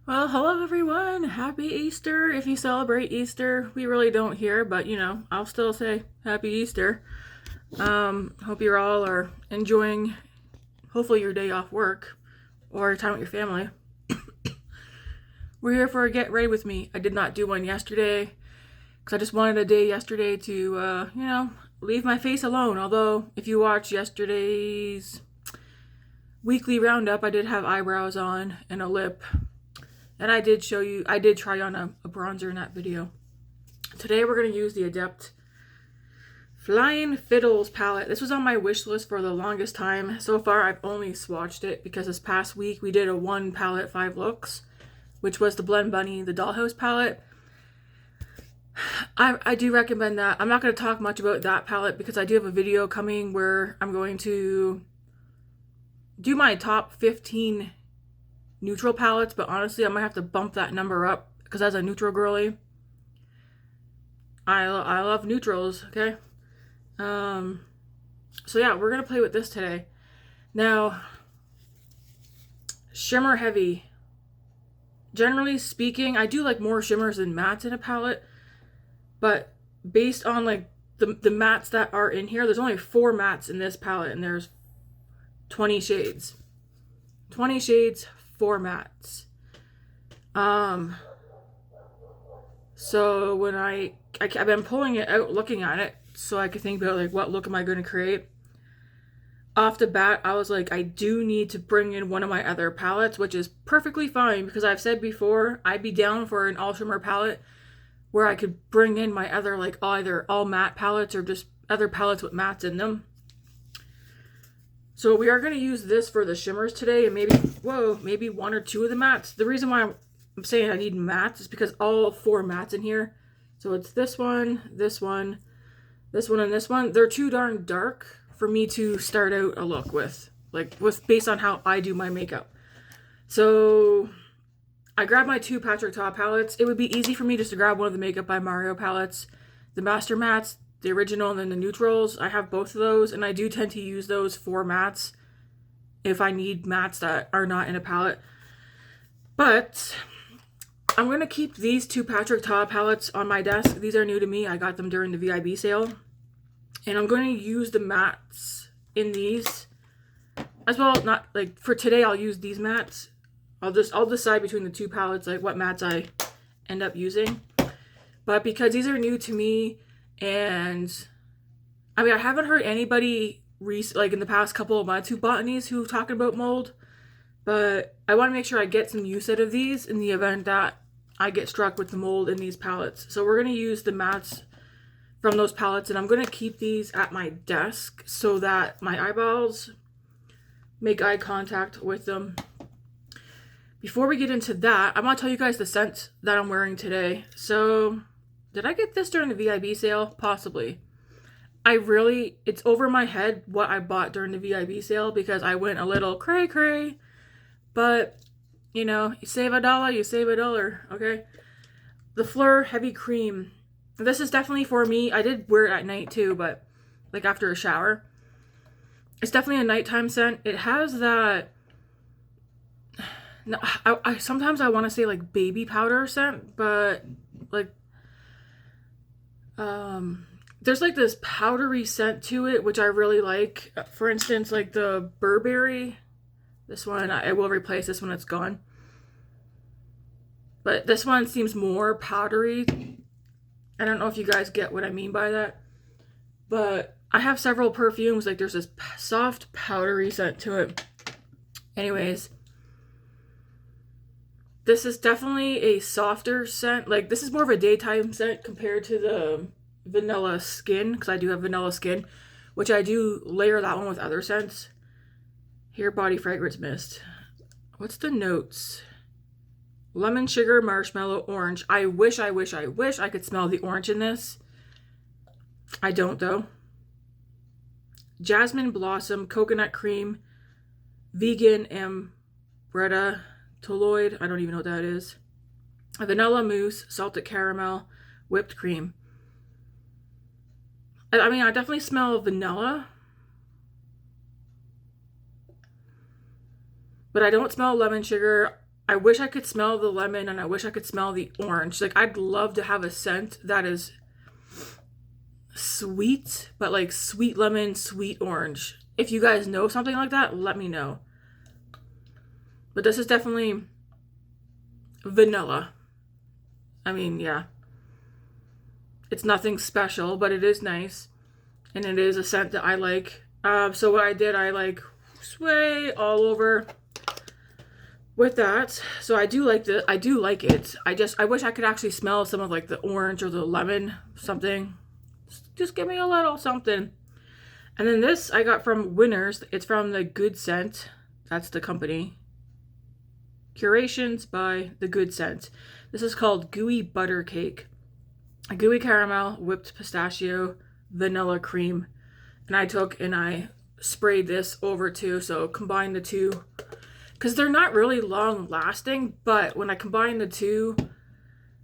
Well, hello everyone. Happy Easter if you celebrate Easter. We really don't here, but I'll still say Happy Easter. Hope you all are enjoying hopefully your day off work or time with your family. We're here for a get ready with me. I did not do one yesterday because I just wanted a day yesterday to leave my face alone. Although if you watch yesterday's weekly roundup, I did have eyebrows on and a lip. And I did try on a bronzer in that video. Today we're going to use the Adept Flying Fiddles palette. This was on my wish list for the longest time. So far I've only swatched it because this past week we did a 1 palette 5 looks, which was the Blend Bunny, the Dollhouse palette. I do recommend that. I'm not going to talk much about that palette because I do have a video coming where I'm going to do my top 15 neutral palettes, but honestly I might have to bump that number up because as a neutral girly, I love neutrals. Okay, so yeah, we're gonna play with this today. Now, shimmer heavy, generally speaking, I do like more shimmers than mattes in a palette, but based on like the mattes that are in here, there's only 4 mattes in this palette and there's 20 shades 4 mattes. So when I've been pulling it out, looking at it, so I could think about like what look am I going to create. Off the bat, I was like, I do need to bring in one of my other palettes, which is perfectly fine because I've said before I'd be down for an all shimmer palette where I could bring in my other like either all matte palettes or just other palettes with mattes in them. So we are going to use this for the shimmers today, and maybe 1 or 2 of the mattes. The reason why I'm saying I need mattes is because all 4 mattes in here. So it's this one, this one, this one, and this one. They're too darn dark for me to start out a look with based on how I do my makeup. So I grabbed my 2 Patrick Ta palettes. It would be easy for me just to grab one of the Makeup by Mario palettes, the Master Mattes, the original, and then the neutrals. I have both of those, and I do tend to use those for mattes if I need mattes that are not in a palette. But I'm going to keep these 2 Patrick Ta palettes on my desk. These are new to me. I got them during the VIB sale. And I'm going to use the mattes in these as well. Not like for today, I'll use these mattes. I'll decide between the 2 palettes like what mattes I end up using. But because these are new to me, and I mean, I haven't heard anybody like in the past couple of months who bought these who talking about mold, but I want to make sure I get some use out of these in the event that I get struck with the mold in these palettes. So we're going to use the mattes from those palettes, and I'm going to keep these at my desk so that my eyeballs make eye contact with them. Before we get into that, I want to tell you guys the scent that I'm wearing today. So did I get this during the VIB sale? Possibly. It's over my head what I bought during the VIB sale because I went a little cray. But, you save $1, you save $1, okay? The Fleur Heavy Cream. This is definitely for me. I did wear it at night too, but like after a shower. It's definitely a nighttime scent. It has that... I sometimes I want to say like baby powder scent, but like there's like this powdery scent to it which I really like. For instance, like the Burberry, this one I will replace this when it's gone, but this one seems more powdery. I don't know if you guys get what I mean by that, but I have several perfumes like there's this soft powdery scent to it. Anyways, this is definitely a softer scent. Like, this is more of a daytime scent compared to the vanilla skin, because I do have vanilla skin, which I do layer that one with other scents. Here, body fragrance mist. What's the notes? Lemon, sugar, marshmallow, orange. I wish I could smell the orange in this. I don't, though. Jasmine blossom, coconut cream, vegan ambretta, toloid, I don't even know what that is. A vanilla mousse, salted caramel, whipped cream. I mean, I definitely smell vanilla, but I don't smell lemon sugar. I wish I could smell the lemon and I wish I could smell the orange. Like, I'd love to have a scent that is sweet, but like sweet lemon, sweet orange. If you guys know something like that, let me know. But this is definitely vanilla. I mean, yeah. It's nothing special, but it is nice. And it is a scent that I like. So what I did, I like spray all over with that. So I do like it. I wish I could actually smell some of like the orange or the lemon, something. Just give me a little something. And then this I got from Winners. It's from the Good Scent. That's the company. Curations by the Good Scent. This is called Gooey Butter Cake. A gooey caramel, whipped pistachio, vanilla cream. And I took and I sprayed this over too. So combine the two. Because they're not really long lasting. But when I combine the two,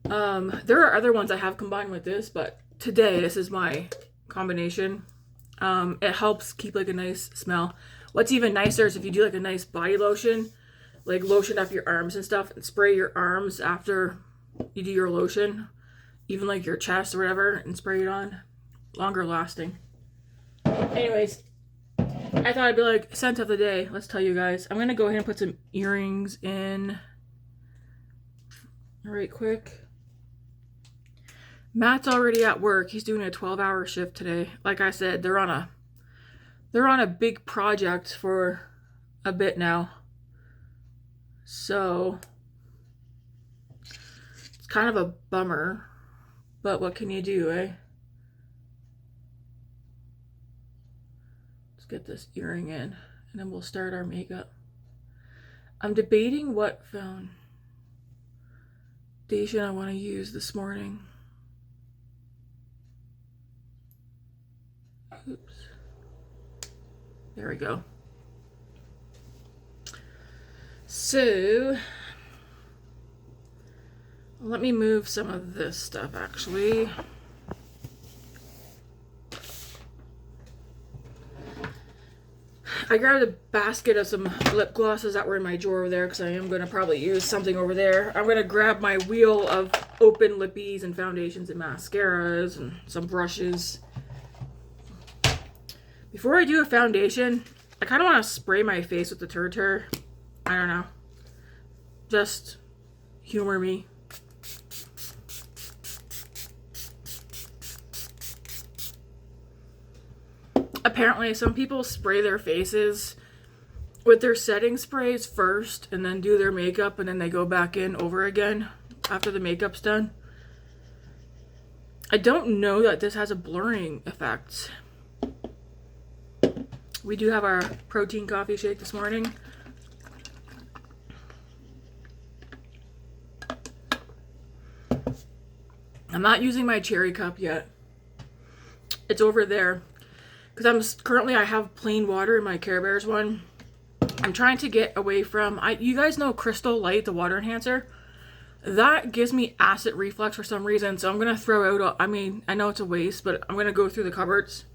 there are other ones I have combined with this. But today, this is my combination. It helps keep like a nice smell. What's even nicer is if you do like a nice body lotion. Like lotion up your arms and stuff and spray your arms after you do your lotion, even like your chest or whatever, and spray it on. Longer lasting. Anyways, I thought I'd be like, scent of the day. Let's tell you guys. I'm gonna go ahead and put some earrings in right quick. Matt's already at work. He's doing a 12-hour shift today. Like I said, they're on a big project for a bit now. So, it's kind of a bummer, but what can you do, eh? Let's get this earring in, and then we'll start our makeup. I'm debating what foundation I want to use this morning. Oops. There we go. So, let me move some of this stuff actually. I grabbed a basket of some lip glosses that were in my drawer over there because I am going to probably use something over there. I'm going to grab my wheel of open lippies and foundations and mascaras and some brushes. Before I do a foundation, I kind of want to spray my face with the turtle. I don't know. Just humor me. Apparently, some people spray their faces with their setting sprays first and then do their makeup and then they go back in over again after the makeup's done. I don't know that this has a blurring effect. We do have our protein coffee shake this morning. I'm not using my cherry cup yet. It's over there. Because I have plain water in my Care Bears one. I'm trying to get away from, you guys know Crystal Light, the water enhancer? That gives me acid reflux for some reason. So I'm going to throw out, I know it's a waste, but I'm going to go through the cupboards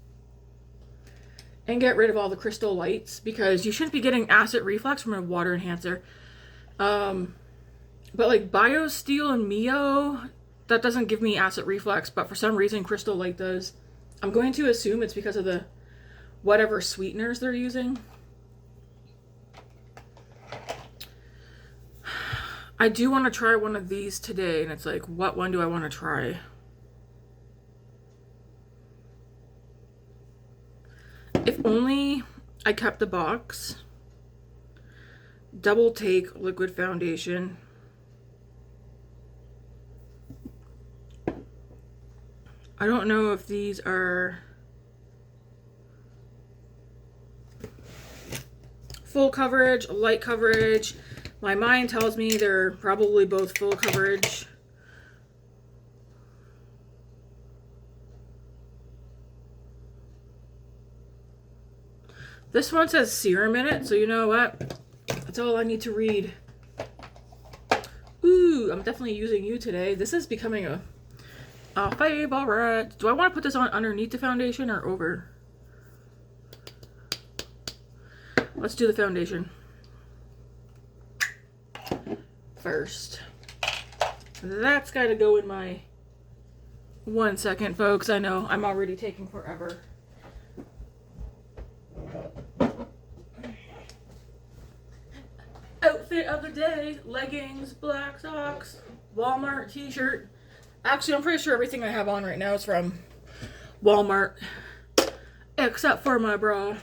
and get rid of all the Crystal Lights. Because you shouldn't be getting acid reflux from a water enhancer. But like BioSteel and Mio, that doesn't give me acid reflux, but for some reason Crystal Light does. I'm going to assume it's because of the whatever sweeteners they're using. I do want to try one of these today, and it's like, what one do I want to try? If only I kept the box. Double Take liquid foundation. I don't know if these are full coverage, light coverage. My mind tells me they're probably both full coverage. This one says serum in it, so you know what? That's all I need to read. Ooh, I'm definitely using you today. This is becoming a favorite. Do I want to put this on underneath the foundation or over? Let's do the foundation. first. That's got to go in my 1 second, folks. I know I'm already taking forever. Outfit of the day: leggings, black socks, Walmart t-shirt. Actually, I'm pretty sure everything I have on right now is from Walmart, except for my bra,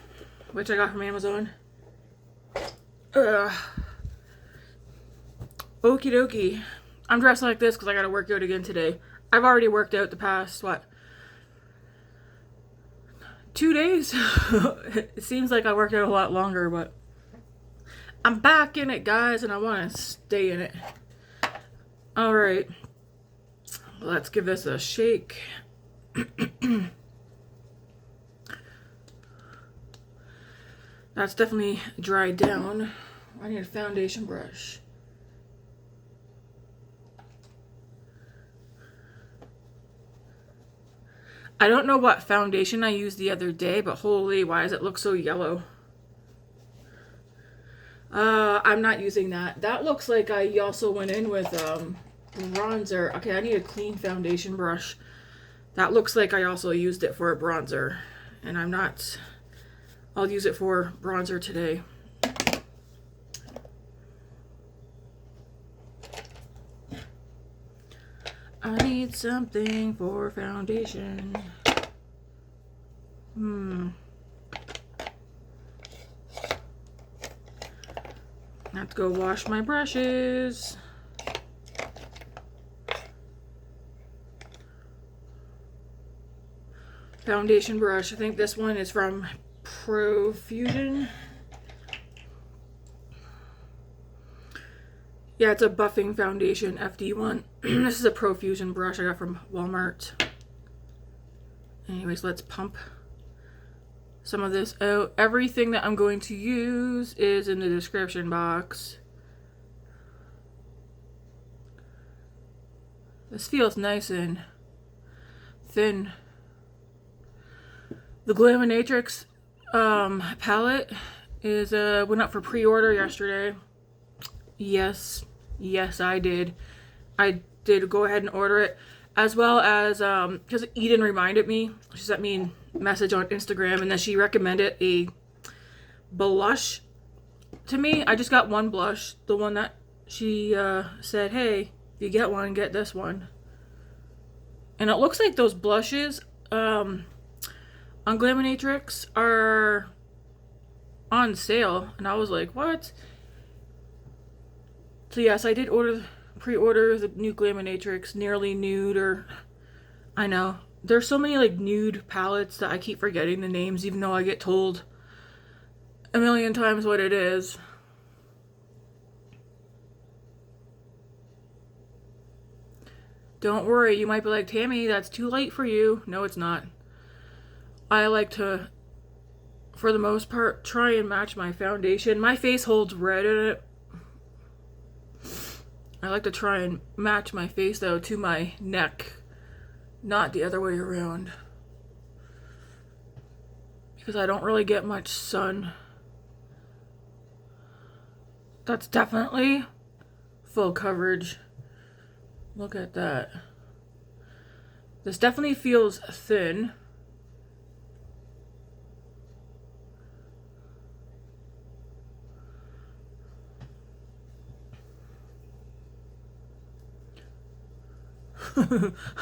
which I got from Amazon. Okie dokie. I'm dressed like this because I gotta work out again today. I've already worked out the past, 2 days? It seems like I worked out a lot longer, but I'm back in it, guys, and I want to stay in it. Alright. Let's give this a shake. That's definitely dried down. I need a foundation brush. I don't know what foundation I used the other day, but holy, why does it look so yellow? I'm not using that. That looks like I also went in with bronzer. Okay, I need a clean foundation brush. That looks like I also used it for a bronzer, and I'm not. I'll use it for bronzer today. I need something for foundation. I have to go wash my brushes. Foundation brush. I think this one is from Profusion. Yeah, it's a buffing foundation, FD1. This is a Profusion brush I got from Walmart. Anyways, let's pump some of this out. Everything that I'm going to use is in the description box. This feels nice and thin. The Glaminatrix palette is went up for pre-order yesterday. Yes, I did. I did go ahead and order it, as well as because Eden reminded me. She sent me a message on Instagram, and then she recommended a blush to me. I just got one blush, the one that she said, hey, if you get one, get this one. And it looks like those blushes on Glaminatrix are on sale, and I was like, what? So yes, I did pre-order the new Glaminatrix Nearly Nude, or I know there's so many like nude palettes that I keep forgetting the names, even though I get told a million times what it is. Don't worry, you might be like, Tammy, that's too late for you. No, it's not. I like to, for the most part, try and match my foundation. My face holds red in it. I like to try and match my face, though, to my neck, not the other way around, because I don't really get much sun. That's definitely full coverage. Look at that. This definitely feels thin.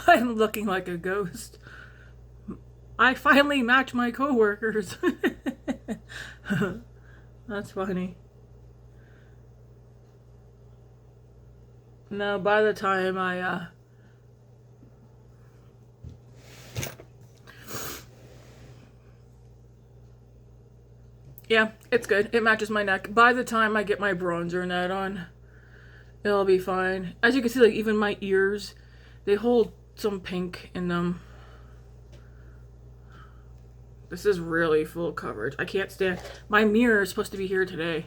I'm looking like a ghost. I finally match my coworkers. That's funny. Now, by the time I yeah, it's good. It matches my neck. By the time I get my bronzer and that on, it'll be fine. As you can see, like, even my ears, they hold some pink in them. This is really full coverage. I can't stand. My mirror is supposed to be here today.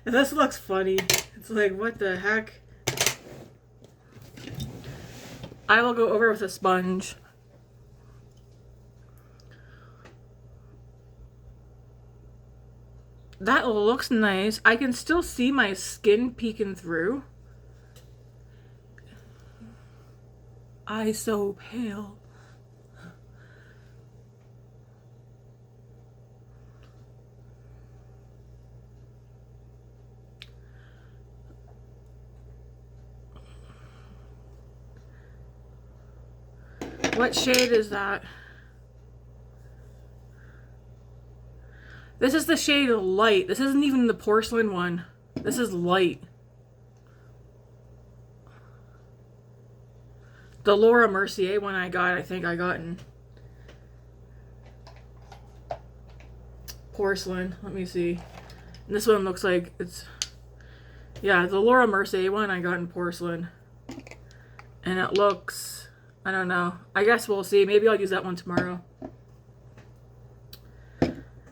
This looks funny. It's like, what the heck? I will go over with a sponge. That looks nice. I can still see my skin peeking through. Eyes so pale. What shade is that? This is the shade Light. This isn't even the porcelain one. This is Light. The Laura Mercier one I think I got in porcelain. Let me see. And this one looks like it's, yeah, the Laura Mercier one I got in porcelain. And it looks, I don't know. I guess we'll see. Maybe I'll use that one tomorrow.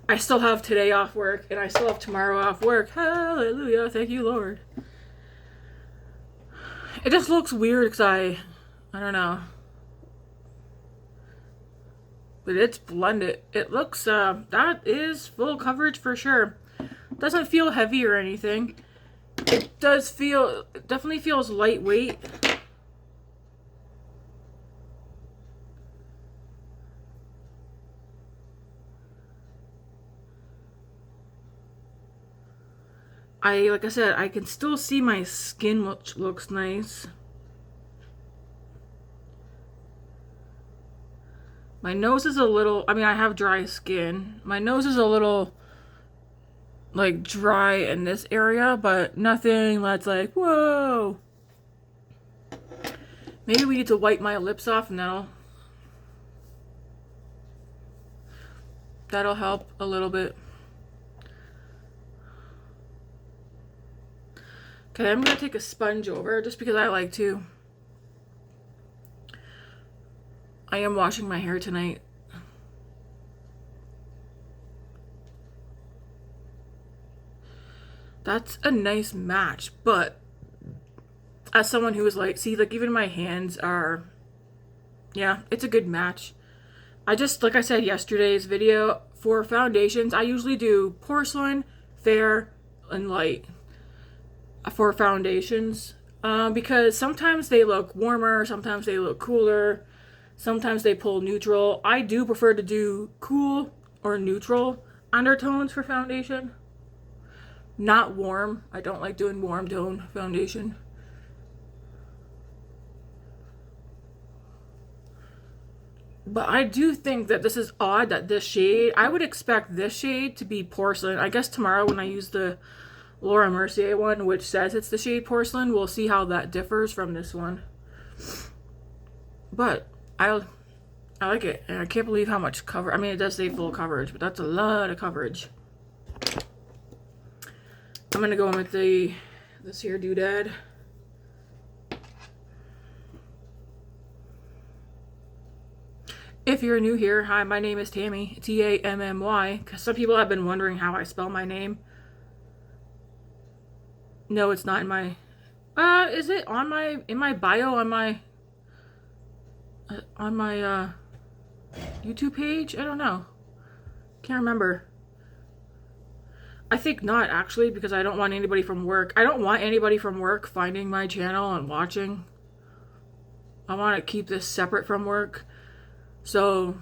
I still have today off work, and I still have tomorrow off work. Hallelujah. Thank you, Lord. It just looks weird because I don't know. But it's blended. It looks, that is full coverage for sure. Doesn't feel heavy or anything. It does feel, it definitely feels lightweight. Like I said, I can still see my skin, which looks nice. My nose is a little, I mean, I have dry skin. My nose is a little, like, dry in this area, but nothing that's like, whoa. Maybe we need to wipe my lips off and that'll help a little bit. Okay, I'm going to take a sponge over just because I like to. I am washing my hair tonight. That's a nice match, but as someone who is like, see, like even my hands are, yeah, it's a good match. I just, like I said yesterday's video, for foundations, I usually do porcelain, fair, and light for foundations, because sometimes they look warmer, sometimes they look cooler, sometimes they pull neutral. I do prefer to do cool or neutral undertones for foundation, not warm. I don't like doing warm tone foundation. But I do think that this is odd that this shade, I would expect this shade to be porcelain. I guess tomorrow when I use the Laura Mercier one, which says it's the shade porcelain, we'll see how that differs from this one. But I like it, and I can't believe how much cover. I mean, it does say full coverage, but that's a lot of coverage. I'm gonna go in with this here doodad. If you're new here, hi, my name is Tammy, T-A-M-M-Y, because some people have been wondering how I spell my name. No, it's not in my, is it on my, in my bio on my YouTube page? I don't know. Can't remember. I think not, actually, because I don't want anybody from work. I don't want anybody from work finding my channel and watching. I want to keep this separate from work. So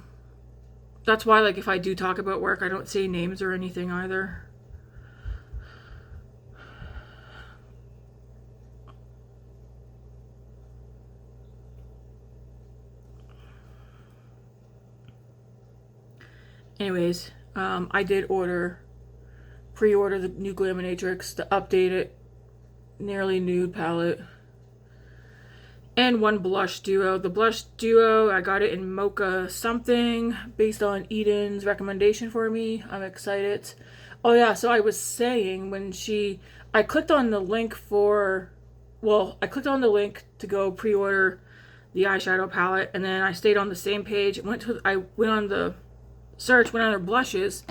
that's why, like, if I do talk about work, I don't say names or anything either. Anyways, I did pre-order the new Glaminatrix, the updated Nearly Nude palette, and one blush duo. The blush duo, I got it in Mocha something, based on Eden's recommendation for me. I'm excited. Oh yeah, so I was saying when I clicked on the link I clicked on the link to go pre-order the eyeshadow palette, and then I stayed on the same page. I went on the search, went on their blushes,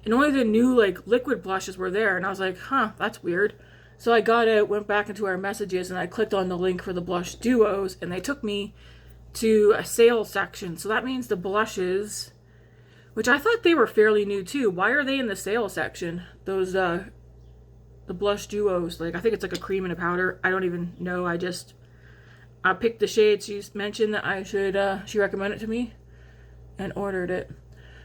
and only the new like liquid blushes were there, and I was like, huh, that's weird. So I got it, went back into our messages, and I clicked on the link for the blush duos, and they took me to a sale section. So that means the blushes which I thought they were fairly new too. Why are they in the sale section? Those, the blush duos. Like, I think it's like a cream and a powder. I don't even know. I picked the shade she mentioned that I should, she recommended it to me and ordered it.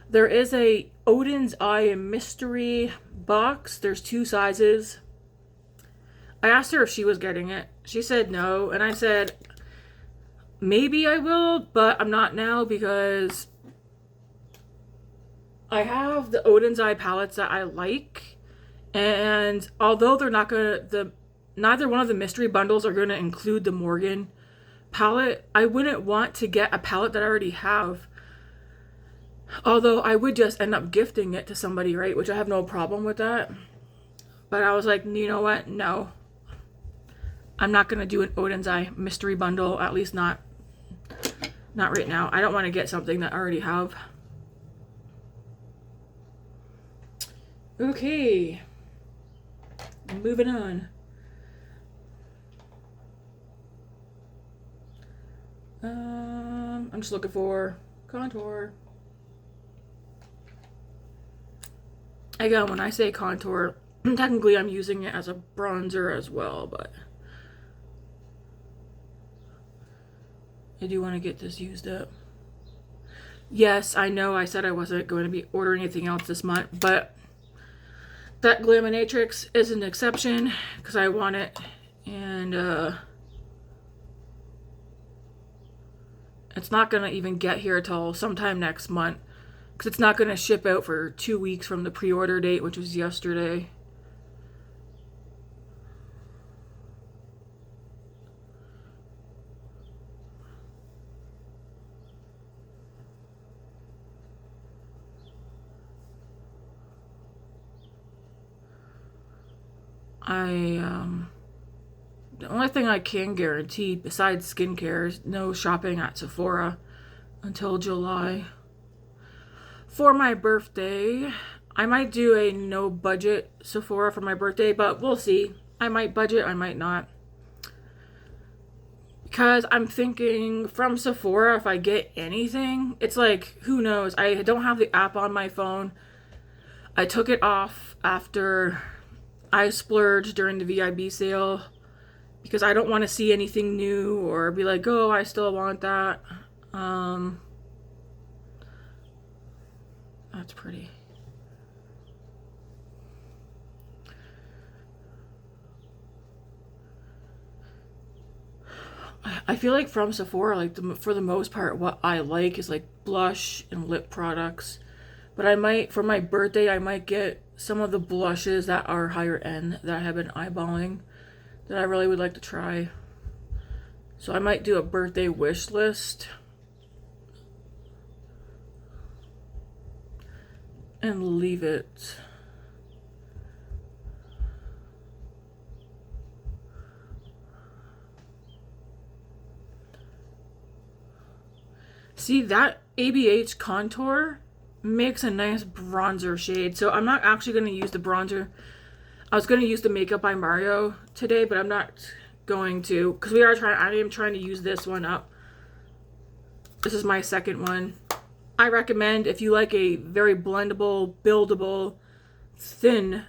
There is a Odin's Eye mystery box. There's 2 sizes. I asked her if she was getting it. She said no, and I said maybe I will, but I'm not now because I have the Odin's Eye palettes that I like, and although they're not gonna, neither one of the mystery bundles are gonna include the Morgan palette, I wouldn't want to get a palette that I already have. Although I would just end up gifting it to somebody, right? Which I have no problem with that. But I was like, you know what? No. I'm not going to do an Odin's Eye mystery bundle. At least not right now. I don't want to get something that I already have. Okay. Moving on. I'm just looking for contour. Again, when I say contour, technically I'm using it as a bronzer as well, but I do want to get this used up. Yes, I know I said I wasn't going to be ordering anything else this month, but that Glaminatrix is an exception because I want it, and it's not going to even get here till sometime next month. Because it's not going to ship out for 2 weeks from the pre-order date, which was yesterday. The only thing I can guarantee besides skincare is no shopping at Sephora until July. For my birthday, I might do a no budget Sephora for my birthday, but we'll see. I might budget, I might not. Because I'm thinking from Sephora, if I get anything, it's like, who knows? I don't have the app on my phone. I took it off after I splurged during the VIB sale because I don't want to see anything new or be like, oh, I still want that. That's pretty. I feel like from Sephora, like for the most part, what I like is like blush and lip products. But I might, for my birthday, I might get some of the blushes that are higher end that I have been eyeballing that I really would like to try. So I might do a birthday wish list. And leave it. See, that ABH contour makes a nice bronzer shade. So I'm not actually going to use the bronzer. I was going to use the Makeup by Mario today, but I'm not going to. Because I am trying to use this one up. This is my second one. I recommend if you like a very blendable, buildable, thin,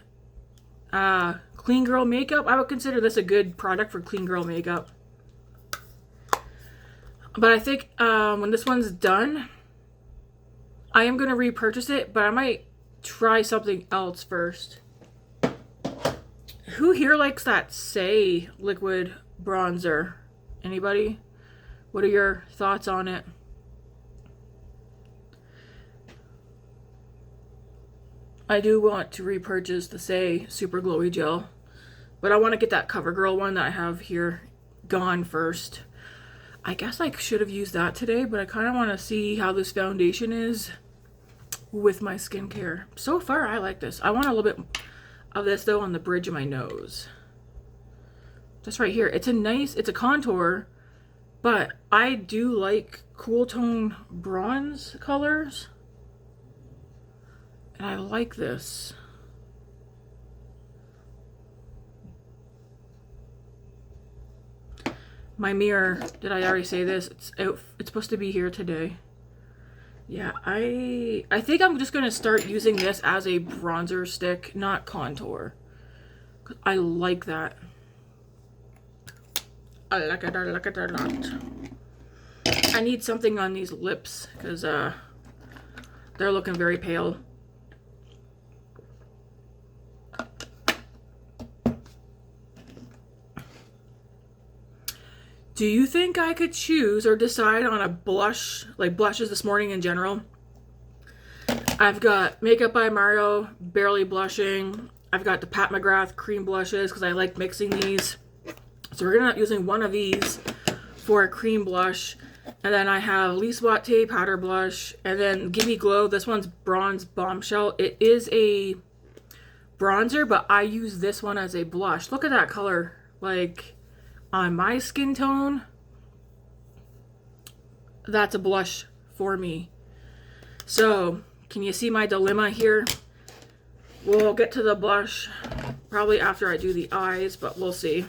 clean girl makeup, I would consider this a good product for clean girl makeup. But I think when this one's done, I am going to repurchase it, but I might try something else first. Who here likes that Say liquid bronzer? Anybody? What are your thoughts on it? I do want to repurchase the Say Super Glowy Gel, but I want to get that CoverGirl one that I have here gone first. I guess I should have used that today, but I kind of want to see how this foundation is with my skincare. So far, I like this. I want a little bit of this, though, on the bridge of my nose. Just right here. It's a contour, but I do like cool tone bronze colors. And I like this. My mirror, did I already say this? It's supposed to be here today. Yeah, I think I'm just going to start using this as a bronzer stick, not contour. I like that. I like it a lot. I need something on these lips because they're looking very pale. Do you think I could choose or decide on a blush, like blushes this morning in general? I've got Makeup by Mario, Barely Blushing. I've got the Pat McGrath cream blushes because I like mixing these. So we're going to be using one of these for a cream blush. And then I have Lise Wate powder blush. And then Gimme Glow. This one's Bronze Bombshell. It is a bronzer, but I use this one as a blush. Look at that color. Like, on my skin tone, that's a blush for me. So, can you see my dilemma here? We'll get to the blush probably after I do the eyes, but we'll see.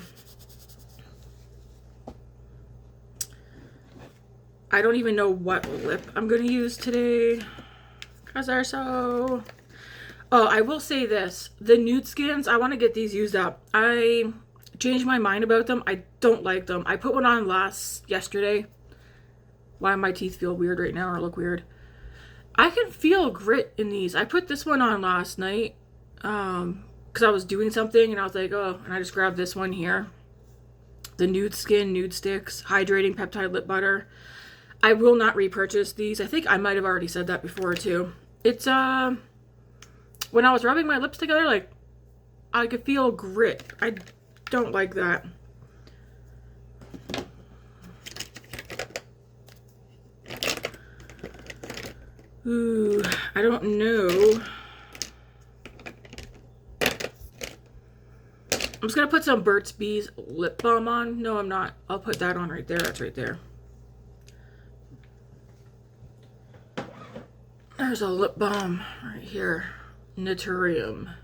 I don't even know what lip I'm going to use today because they're so... Oh, I will say this. The nude skins, I want to get these used up. I changed my mind about them. I don't like them. I put one on yesterday. Why my teeth feel weird right now or look weird. I can feel grit in these. I put this one on last night because I was doing something and I was like, oh, and I just grabbed this one here. The Nude Skin Nude Sticks Hydrating Peptide Lip Butter. I will not repurchase these. I think I might have already said that before too. It's when I was rubbing my lips together, like I could feel grit. I don't like that. Ooh, I don't know. I'm just gonna put some Burt's Bees lip balm on. No, I'm not. I'll put that on right there. That's right there. There's a lip balm right here. Naturium.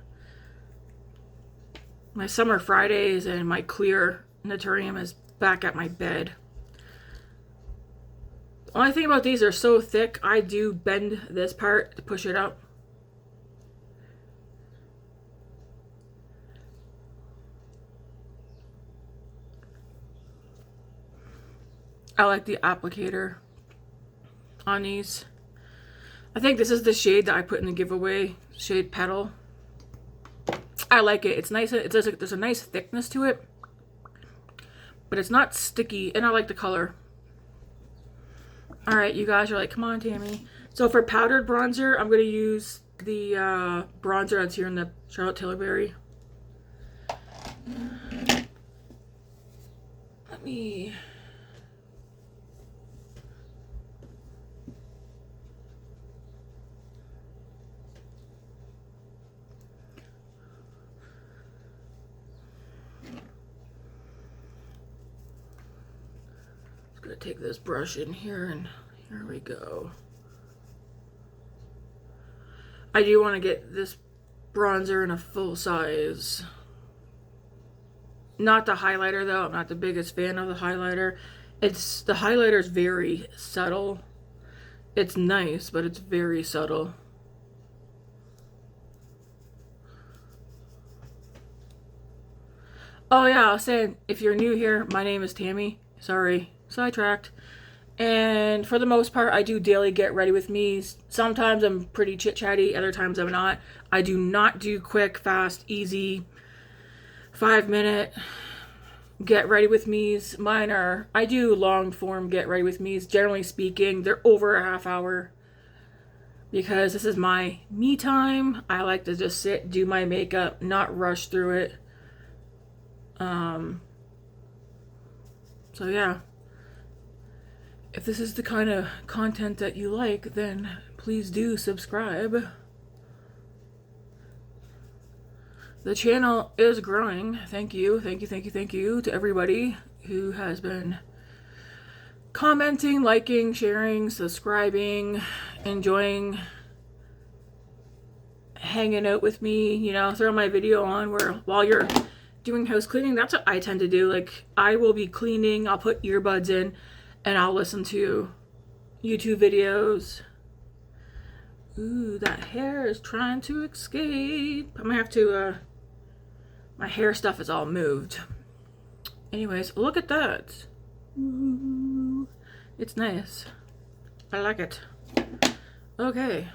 My Summer Fridays and my clear Naturium is back at my bed. The only thing about these, are so thick, I do bend this part to push it up. I like the applicator on these. I think this is the shade that I put in the giveaway, shade Petal. I like it. It's nice. There's a nice thickness to it, but it's not sticky, and I like the color. All right, you guys are like, come on, Tammy. So for powdered bronzer, I'm going to use the bronzer that's here in the Charlotte Tilbury. Let me... I'm going to take this brush in here, and here we go. I do want to get this bronzer in a full size. Not the highlighter though. I'm not the biggest fan of the highlighter. The highlighter is very subtle. It's nice, but it's very subtle. Oh yeah, I was saying, if you're new here, my name is Tammy. Sorry, sidetracked. And for the most part, I do daily get ready with me's. Sometimes I'm pretty chit-chatty, other times I'm not. I do not do quick, fast, easy, 5-minute get ready with me's. Mine are, I do long form get ready with me's. Generally speaking, they're over a half hour because this is my me time. I like to just sit, do my makeup, not rush through it. So yeah. If this is the kind of content that you like, then please do subscribe. The channel is growing. Thank you, thank you, thank you, thank you to everybody who has been commenting, liking, sharing, subscribing, enjoying hanging out with me. You know, throw my video on while you're doing house cleaning. That's what I tend to do. Like, I will be cleaning, I'll put earbuds in, and I'll listen to YouTube videos Ooh, that hair is trying to escape. I'm gonna have to, my hair stuff is all moved. Anyways, look at that. Ooh, it's nice. I like it. Okay.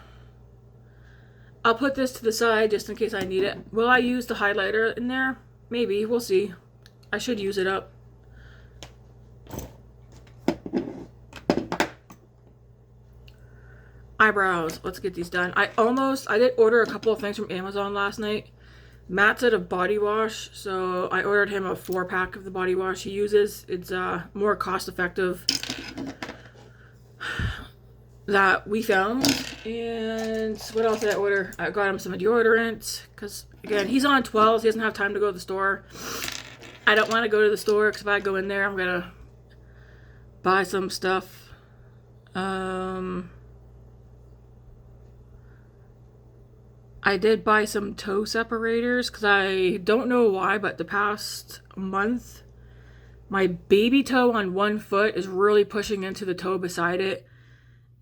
I'll put this to the side just in case I need it. Will I use the highlighter in there? Maybe. We'll see. I should use it up. Eyebrows. Let's get these done. I did order a couple of things from Amazon last night. Matt's out of body wash, so I ordered him a 4-pack of the body wash he uses. It's more cost effective that we found. And what else did I order? I got him some deodorant because, again, he's on 12s. He doesn't have time to go to the store. I don't want to go to the store because if I go in there, I'm going to buy some stuff. I did buy some toe separators because I don't know why, but the past month, my baby toe on one foot is really pushing into the toe beside it.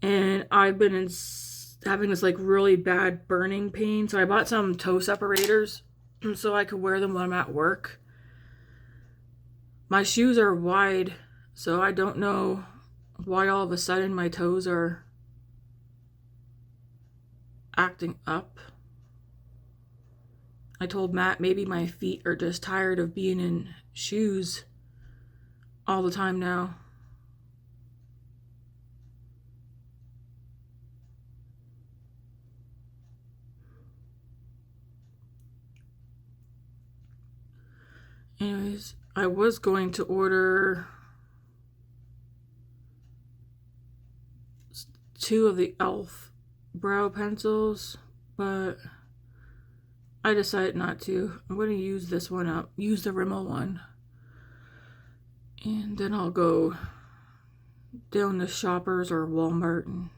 And I've been having this like really bad burning pain. So I bought some toe separators so I could wear them when I'm at work. My shoes are wide, so I don't know why all of a sudden my toes are acting up. I told Matt maybe my feet are just tired of being in shoes all the time now. Anyways, I was going to order 2 of the e.l.f. brow pencils, but I decided not to. I'm going to use this one up. Use the Rimmel one. And then I'll go down to Shoppers or Walmart and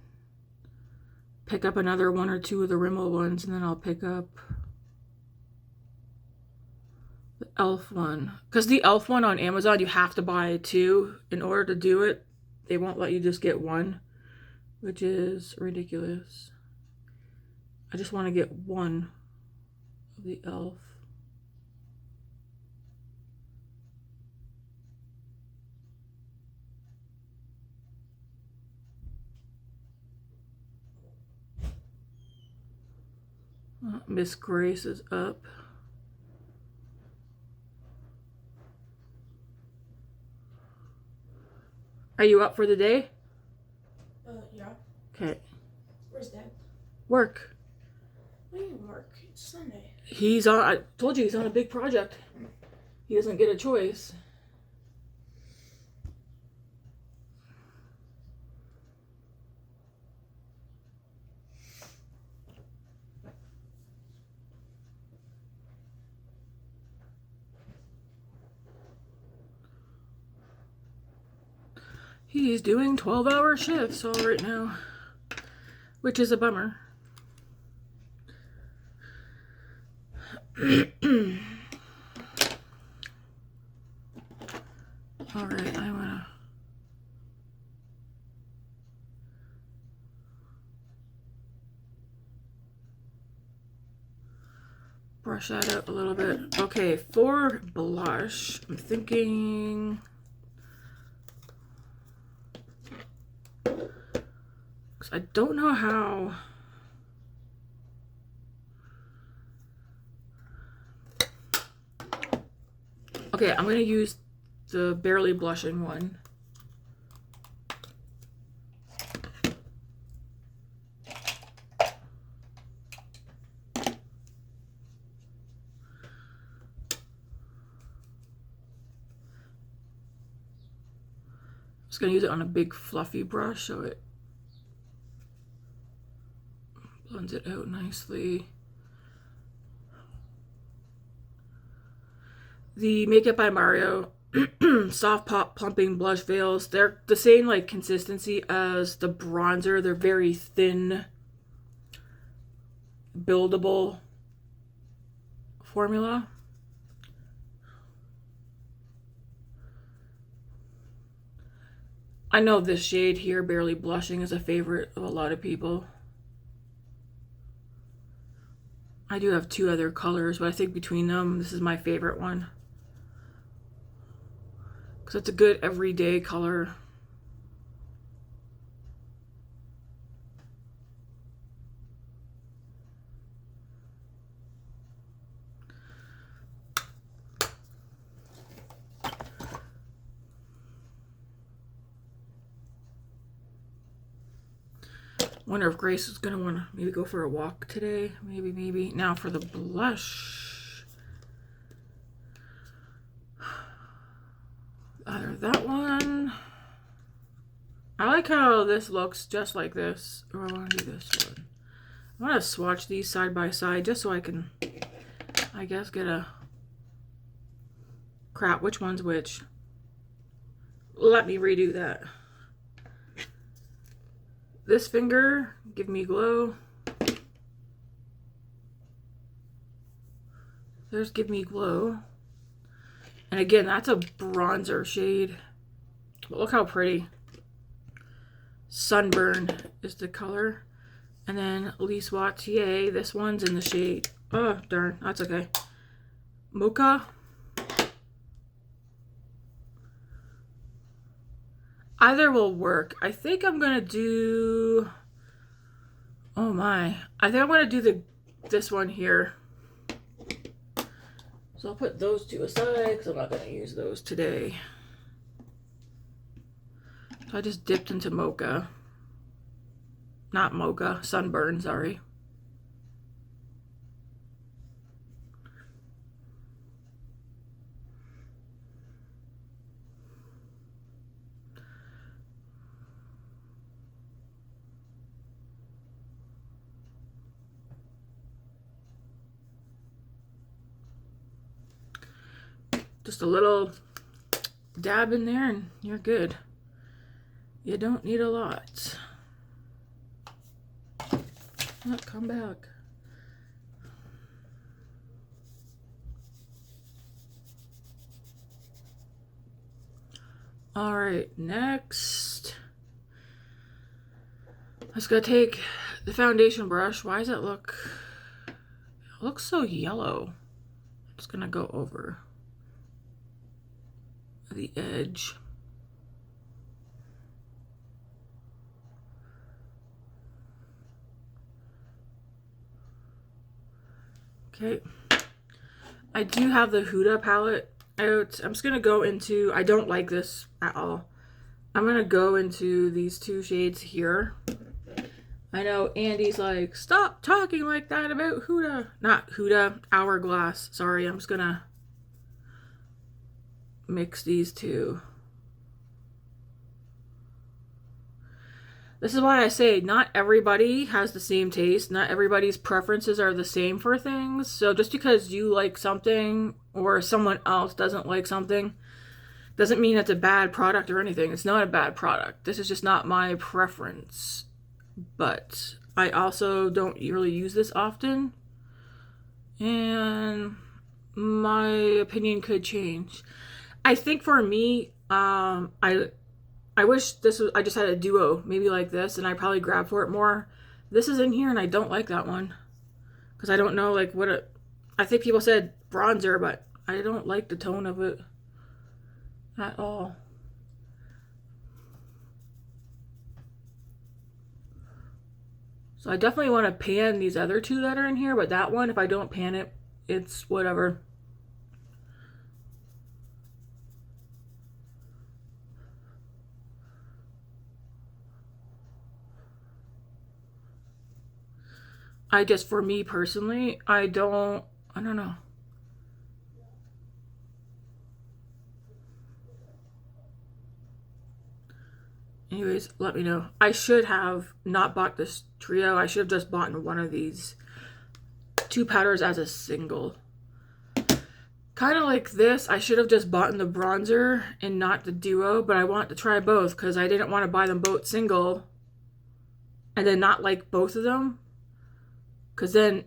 pick up another 1 or 2 of the Rimmel ones. And then I'll pick up the e.l.f. one. Because the e.l.f. one on Amazon, you have to buy 2 in order to do it. They won't let you just get 1, which is ridiculous. I just want to get 1. The e.l.f. Miss Grace is up. Are you up for the day? Yeah. Okay. Where's Dad? Work. What do you mean work? It's Sunday. He's on, I told you he's on a big project. He doesn't get a choice. He's doing 12-hour shifts all right now, which is a bummer. All right, I want to brush that out a little bit. Okay, for blush, I'm thinking, because I don't know how. Okay, I'm going to use the Barely Blushing one. Just going to use it on a big fluffy brush so it blends it out nicely. The Makeup by Mario Soft Pop Plumping Blush Veils, they're the same like consistency as the bronzer. They're very thin, buildable formula. I know this shade here, Barely Blushing, is a favorite of a lot of people. I do have two other colors, but I think between them, this is my favorite one. Because it's a good everyday color. Wonder if Grace is gonna want to maybe go for a walk today. Maybe. Now for the blush. Either that one. I like how this looks just like this. Or I want to do this one. I want to swatch these side by side just so I can, I guess, get a... Crap, which one's which? Let me redo that. This finger, give me glow. There's give me glow. And again, that's a bronzer shade. But look how pretty. Sunburn is the color. And then Lise Wattier, this one's in the shade. Oh, darn, that's okay. Mocha. Either will work. I think I'm gonna do, oh my, I think I'm gonna do this one here. So I'll put those two aside because I'm not gonna use those today. So I just dipped into Mocha. Not Mocha, Sunburn, sorry. Just a little dab in there and you're good. You don't need a lot. Oh, come back. All right, next. Let's go take the foundation brush. Why does it look so yellow? I'm just gonna go over the edge. Okay. I do have the Huda palette out. I'm just gonna go into, I don't like this at all. I'm gonna go into these two shades here. I know Andy's like, stop talking like that about Huda. Not Huda, Hourglass. Sorry, I'm just gonna mix these two. This is why I say not everybody has the same taste. Not everybody's preferences are the same for things. So just because you like something or someone else doesn't like something doesn't mean it's a bad product or anything. It's not a bad product. This is just not my preference. But I also don't really use this often. And my opinion could change. I think for me, I wish this was, I just had a duo, maybe like this, and I probably grab for it more. This is in here, and I don't like that one. Because I don't know, like, what it, I think people said bronzer, but I don't like the tone of it at all. So I definitely want to pan these other two that are in here, but that one, if I don't pan it, it's whatever. For me personally, I don't know. Anyways, let me know. I should have not bought this trio. I should have just bought one of these two powders as a single. Kind of like this, I should have just bought the bronzer and not the duo, but I want to try both because I didn't want to buy them both single and then not like both of them. Because then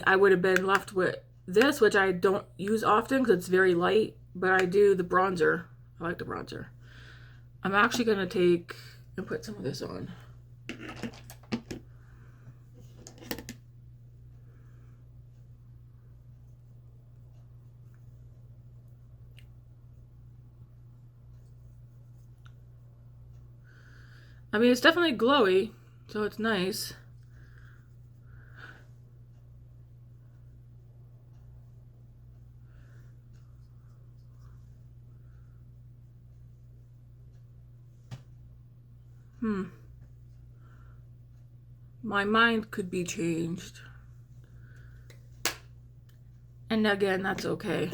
I would have been left with this, which I don't use often because it's very light, but I do the bronzer. I like the bronzer. I'm actually going to take and put some of this on. I mean, it's definitely glowy, so it's nice. My mind could be changed. And again, that's okay.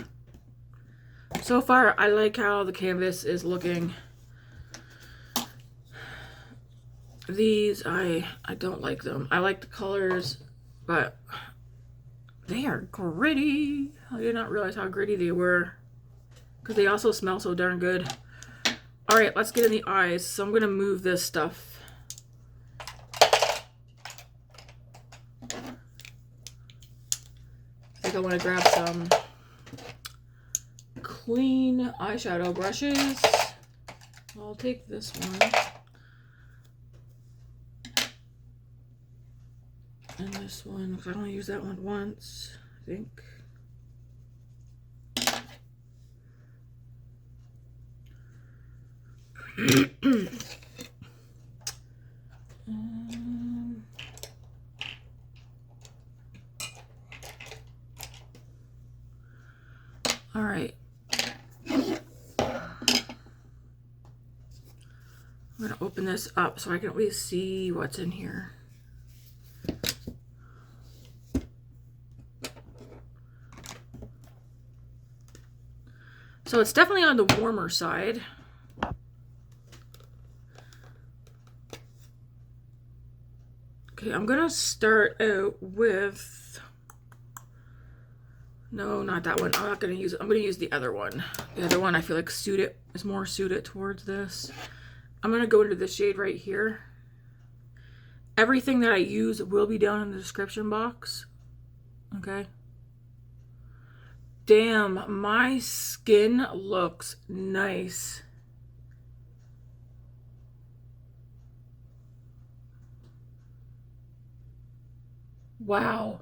So far, I like how the canvas is looking. These, I don't like them. I like the colors, but they are gritty. I did not realize how gritty they were, because they also smell so darn good. All right, let's get in the eyes. So I'm gonna move this stuff. I think I want to grab some clean eyeshadow brushes. I'll take this one. And this one, because I only use that one once, I think. All right. I'm going to open this up so I can at least see what's in here. So it's definitely on the warmer side. Okay, I'm gonna start out with, no, not that one. I'm not gonna use it. I'm gonna use the other one. The other one I feel like is more suited towards this. I'm gonna go into the shade right here. Everything that I use will be down in the description box. Okay. Damn, my skin looks nice. Wow.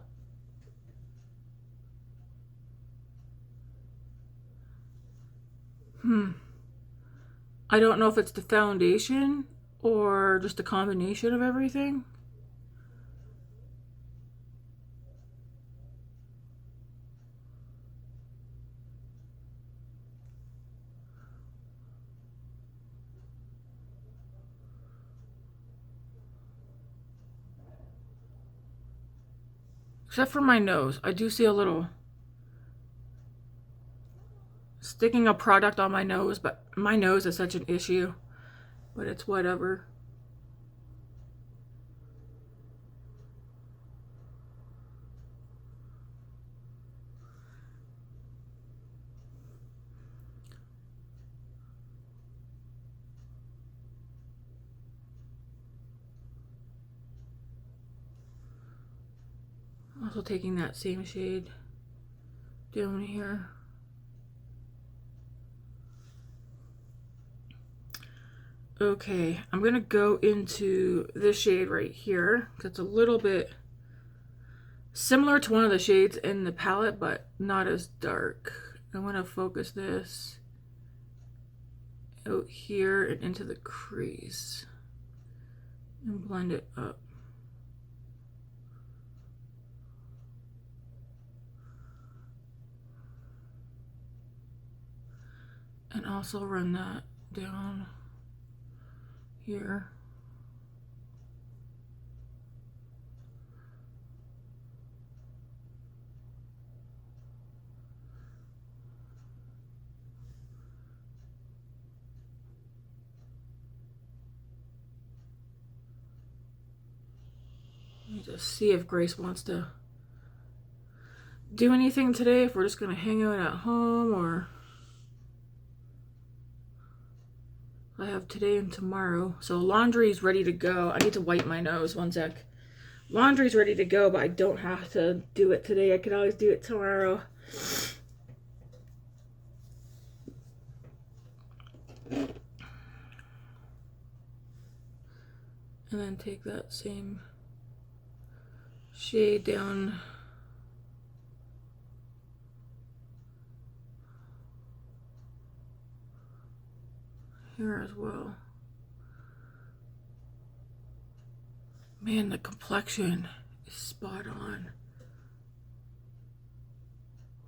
I don't know if it's the foundation or just a combination of everything. Except for my nose. I do see a little sticking a product on my nose, but my nose is such an issue. But it's whatever. Also taking that same shade down here. Okay, I'm gonna go into this shade right here. It's a little bit similar to one of the shades in the palette, but not as dark. I want to focus this out here and into the crease and blend it up. And also run that down here. Let me just see if Grace wants to do anything today, if we're just gonna hang out at home, or I have today and tomorrow. So laundry's ready to go. I need to wipe my nose, one sec. Laundry's ready to go, but I don't have to do it today. I can always do it tomorrow. And then take that same shade down here as well. Man, the complexion is spot on.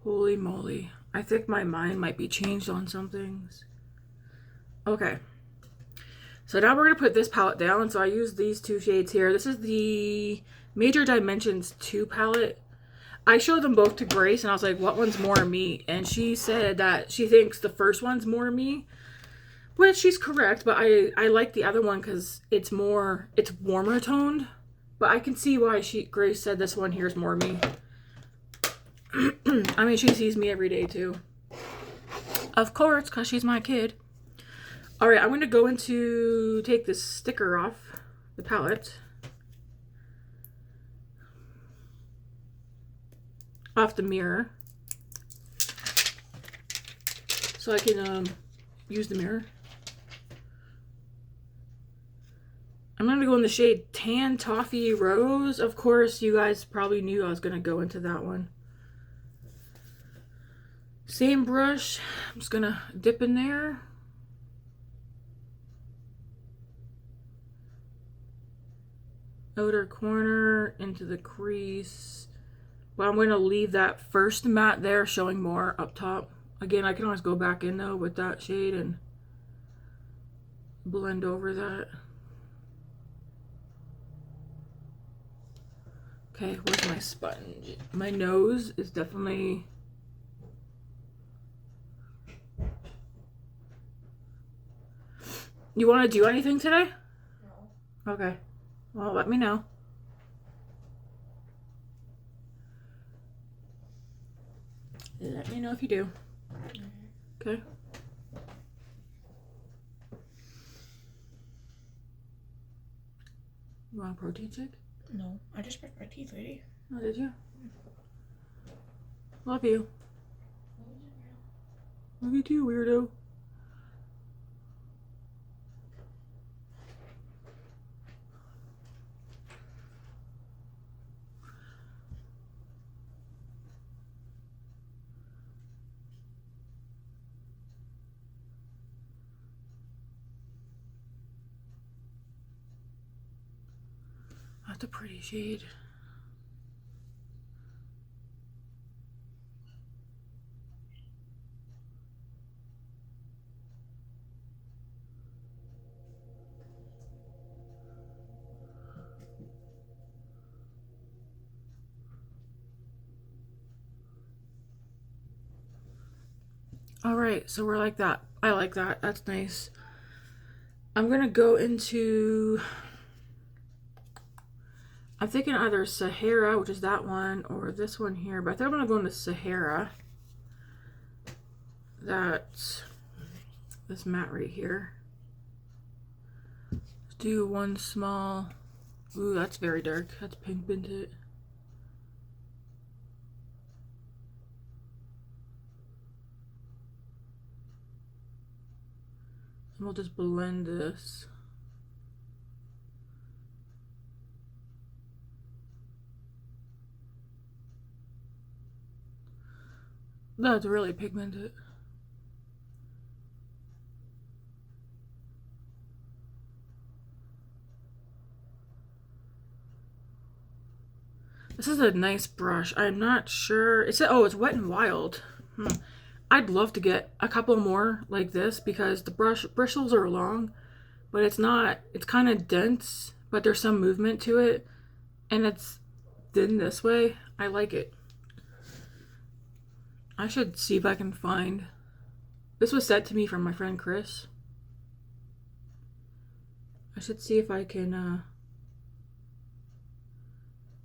Holy moly. I think my mind might be changed on some things. Okay. So now we're going to put this palette down. So I use these two shades here. This is the Major Dimensions 2 palette. I showed them both to Grace and I was like, what one's more me? And she said that she thinks the first one's more me. Which she's correct, but I like the other one because it's warmer toned. But I can see why Grace said this one here is more me. I mean, she sees me every day too. Of course, because she's my kid. Alright, I'm going to go into take this sticker off the palette. Off the mirror. So I can use the mirror. I'm going to go in the shade Tan Toffee Rose. Of course, you guys probably knew I was going to go into that one. Same brush. I'm just going to dip in there. Outer corner into the crease. But I'm going to leave that first matte there showing more up top. Again, I can always go back in though with that shade and blend over that. Okay, where's my sponge? My nose is definitely... You want to do anything today? No. Okay. Well, let me know. Let me know if you do. Okay. You want a protein shake? No, I just brushed my teeth, lady. Oh, did you? Love you. Love you too, weirdo. That's a pretty shade. All right, so we're like that. I like that. That's nice. I'm gonna go into... I'm thinking either Sahara, which is that one, or this one here. But I think I'm going to go into Sahara. That's this matte right here. Let's do one small... Ooh, that's very dark. That's pink tinted. And we'll just blend this. That's really pigmented. This is a nice brush. I'm not sure. It said, oh, it's Wet n Wild. I'd love to get a couple more like this because the bristles are long, but it's not, it's kind of dense, but there's some movement to it, and it's thin this way. I like it. I should see if I can find... This was sent to me from my friend Chris. I should see if I can,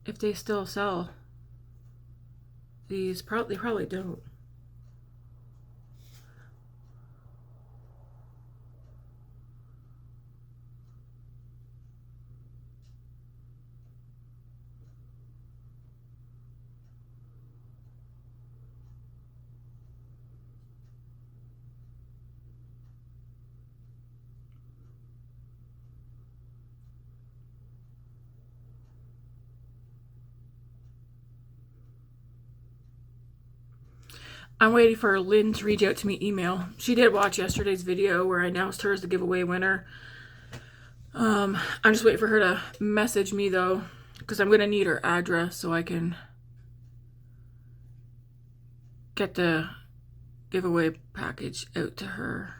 if they still sell these. They probably don't. I'm waiting for Lynn to reach out to me email. She did watch yesterday's video where I announced her as the giveaway winner. I'm just waiting for her to message me though, because I'm gonna need her address so I can get the giveaway package out to her.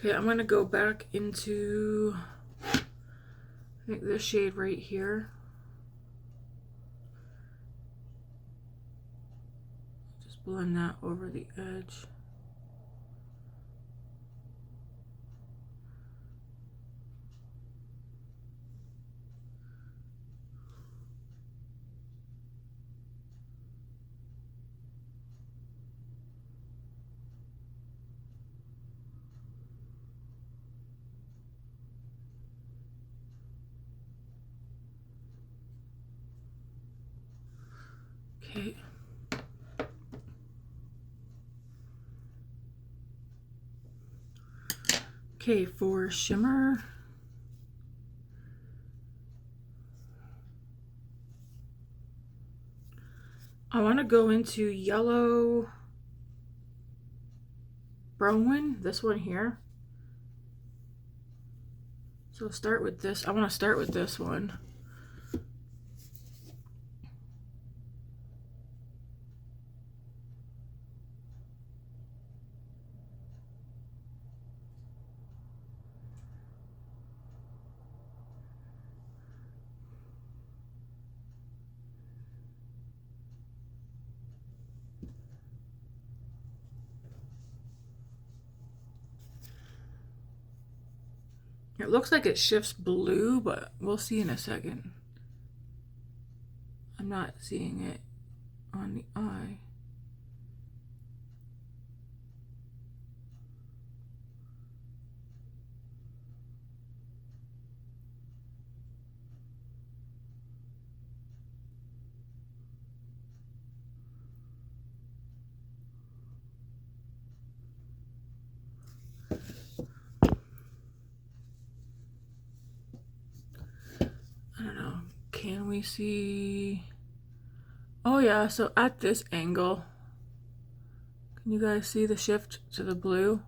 Okay, I'm gonna go back into, I think, this shade right here. Just blend that over the edge. Okay. Okay, for shimmer, I want to go into yellow Bronwyn, this one here. So start with this. I want to start with this one. It looks like it shifts blue, but we'll see in a second. I'm not seeing it on the eye. I don't know. Can we see? Oh yeah, so at this angle, can you guys see the shift to the blue?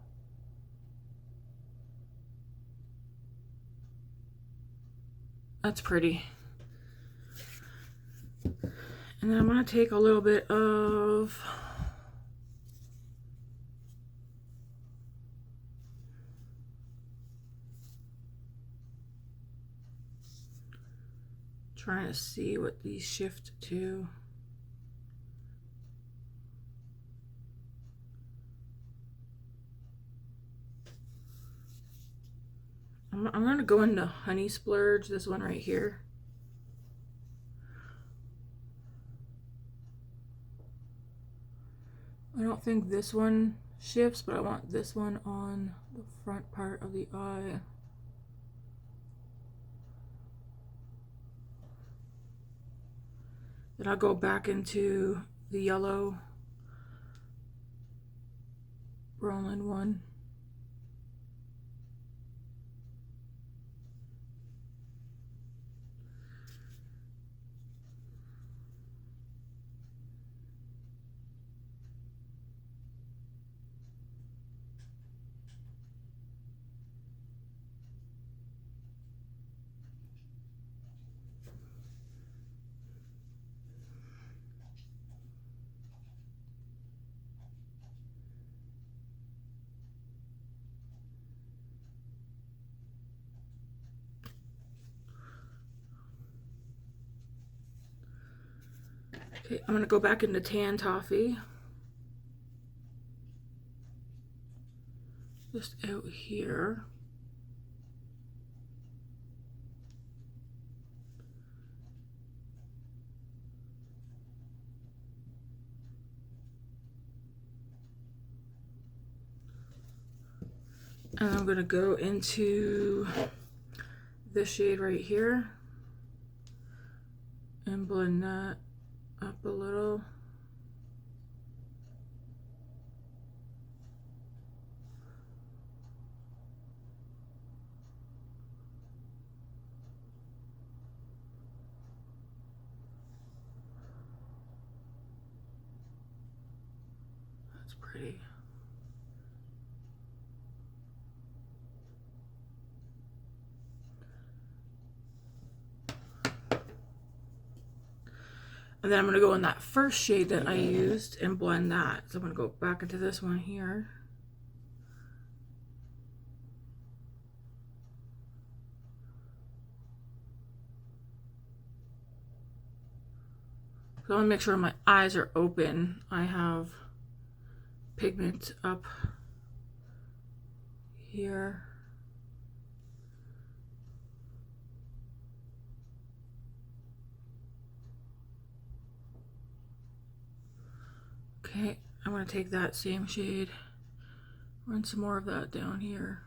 That's pretty. And then I'm going to take a little bit of trying to see what these shift to. I'm going to go into Honey Splurge, this one right here. I don't think this one shifts, but I want this one on the front part of the eye. Then I'll go back into the yellow Roland one. Okay, I'm gonna go back into Tan Toffee. Just out here. And I'm going to go into this shade right here and blend that up a little. That's pretty. And then I'm going to go in that first shade that I used and blend that. So I'm going to go back into this one here. So I want to make sure my eyes are open. I have pigment up here. Okay, I'm going to take that same shade, run some more of that down here.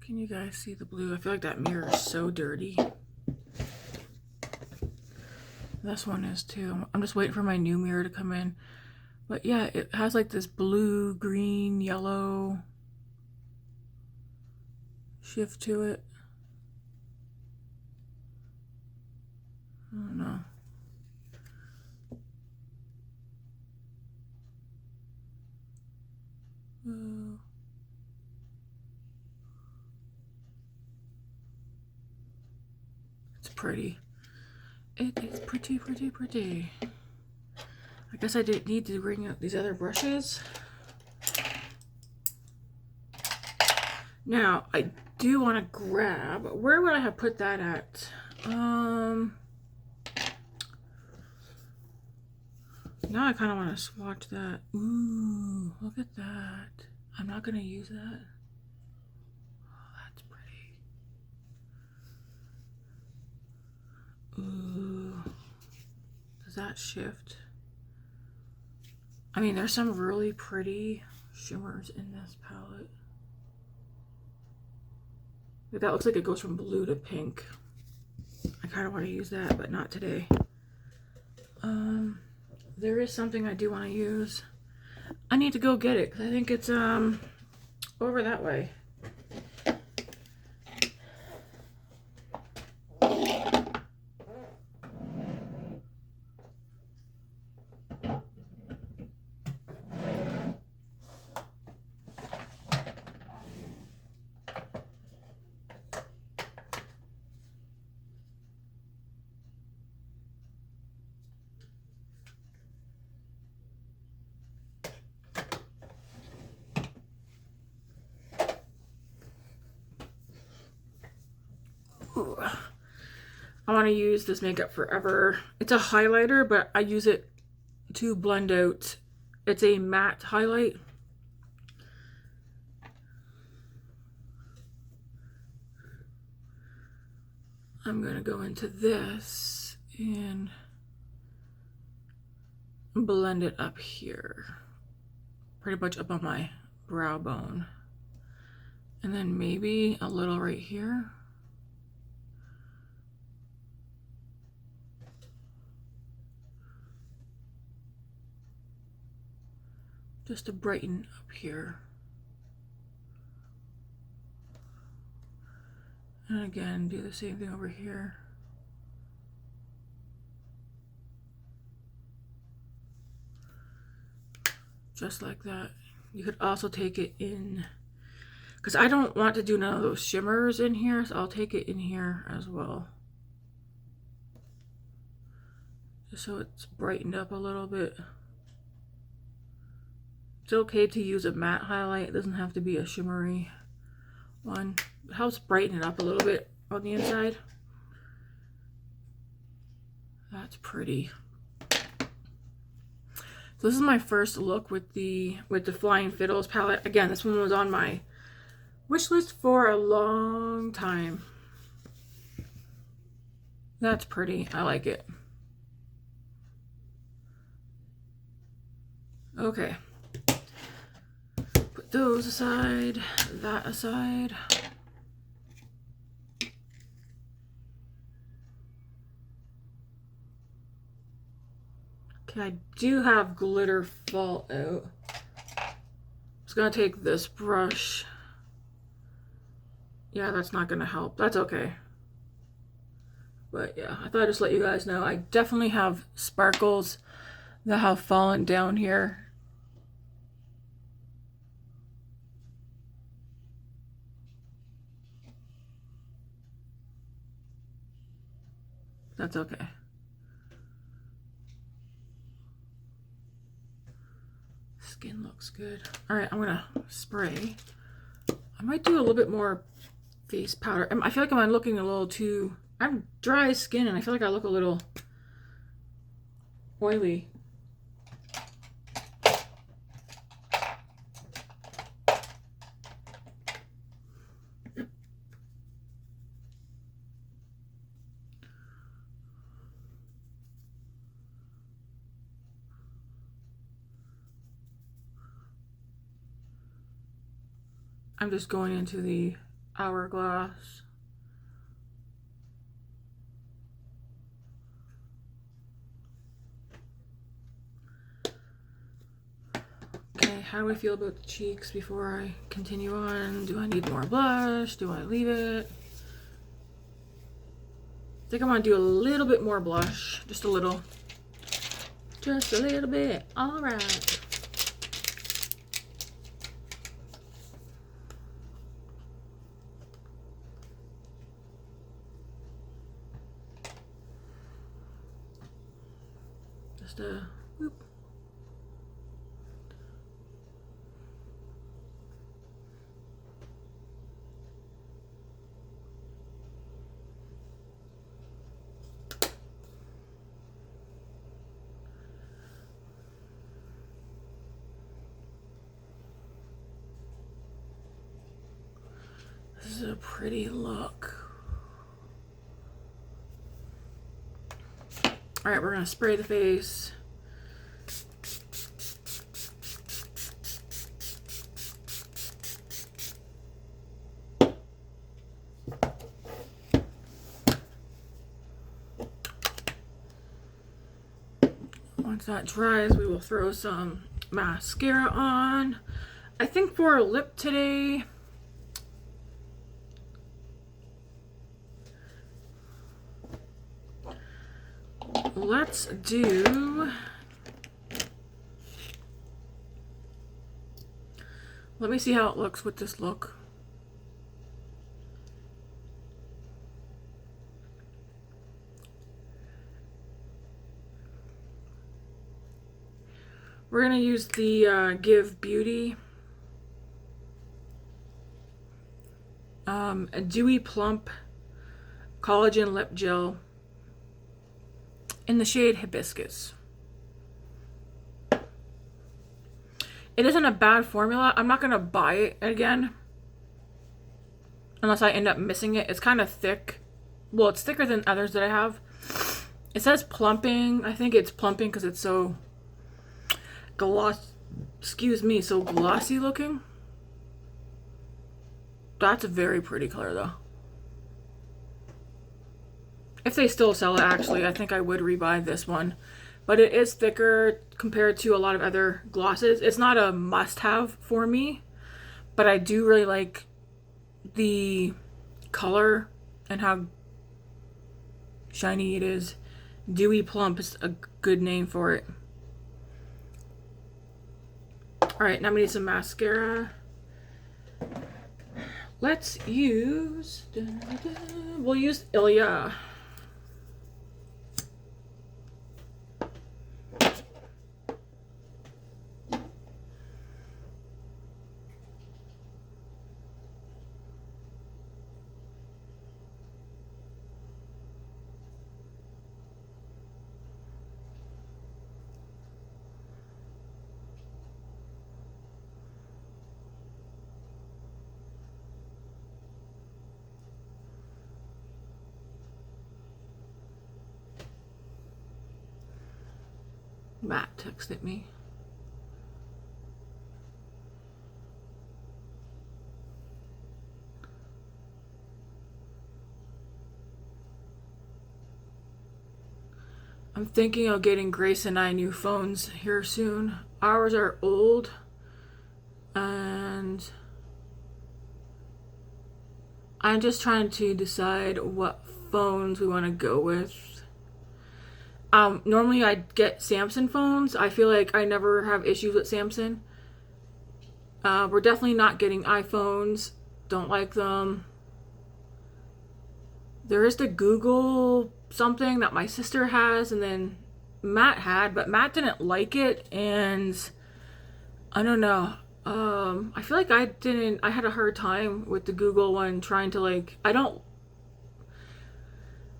Can you guys see the blue? I feel like that mirror is so dirty. This one is too. I'm just waiting for my new mirror to come in. But yeah, it has like this blue, green, yellow shift to it. I don't know. Oh. It's pretty. It is pretty, pretty, pretty. I guess I didn't need to bring out these other brushes. Now, I do want to grab, where would I have put that at? Now I kind of want to swatch that. Ooh, look at that. I'm not going to use that. Oh, that's pretty. Ooh. Does that shift? I mean, there's some really pretty shimmers in this palette. Like, that looks like it goes from blue to pink. I kind of want to use that, but not today. There is something I do want to use. I need to go get it because I think it's over that way. Ooh. I want to use this Makeup Forever. It's a highlighter, but I use it to blend out. It's a matte highlight. I'm going to go into this and blend it up here. Pretty much up on my brow bone. And then maybe a little right here. Just to brighten up here. And again, do the same thing over here. Just like that. You could also take it in, because I don't want to do none of those shimmers in here, so I'll take it in here as well. Just so it's brightened up a little bit. It's okay to use a matte highlight. It doesn't have to be a shimmery one. It helps brighten it up a little bit on the inside. That's pretty. This is my first look with the Flying Fiddles palette. Again, this one was on my wish list for a long time. That's pretty. I like it. Okay. Put those aside, that aside. Okay, I do have glitter fall out. I'm just gonna take this brush. Yeah, that's not gonna help. That's okay. But yeah, I thought I'd just let you guys know. I definitely have sparkles that have fallen down here. That's okay. Skin looks good. All right, I'm gonna spray. I might do a little bit more face powder. I feel like I'm looking a little too... I'm dry skin and I feel like I look a little oily. I'm just going into the Hourglass. Okay, how do I feel about the cheeks before I continue on? Do I need more blush? Do I leave it? I think I'm gonna do a little bit more blush. Just a little. Just a little bit. All right. Just a whoop. This is a pretty look. All right, we're gonna spray the face. Once that dries, we will throw some mascara on. I think for a lip today, let's do, let me see how it looks with this look. We're gonna use the Give Beauty a Dewyplump Collagen Lip Gel in the shade Hibiscus. It isn't a bad formula. I'm not gonna buy it again unless I end up missing it. It's kind of thick. Well, it's thicker than others that I have. It says plumping. I think it's plumping because it's so so glossy looking. That's a very pretty color though. If they still sell it, actually, I think I would rebuy this one. But it is thicker compared to a lot of other glosses. It's not a must-have for me, but I do really like the color and how shiny it is. Dewyplump is a good name for it. Alright, now we need some mascara. Let's use... we'll use Ilia. Matt texted me. I'm thinking of getting Grace and I new phones here soon. Ours are old, and I'm just trying to decide what phones we want to go with. Normally I get Samsung phones. I feel like I never have issues with Samsung. We're definitely not getting iPhones. Don't like them. There is the Google something that my sister has, and then Matt had, but Matt didn't like it, and I don't know. I feel like I had a hard time with the Google one, trying to I don't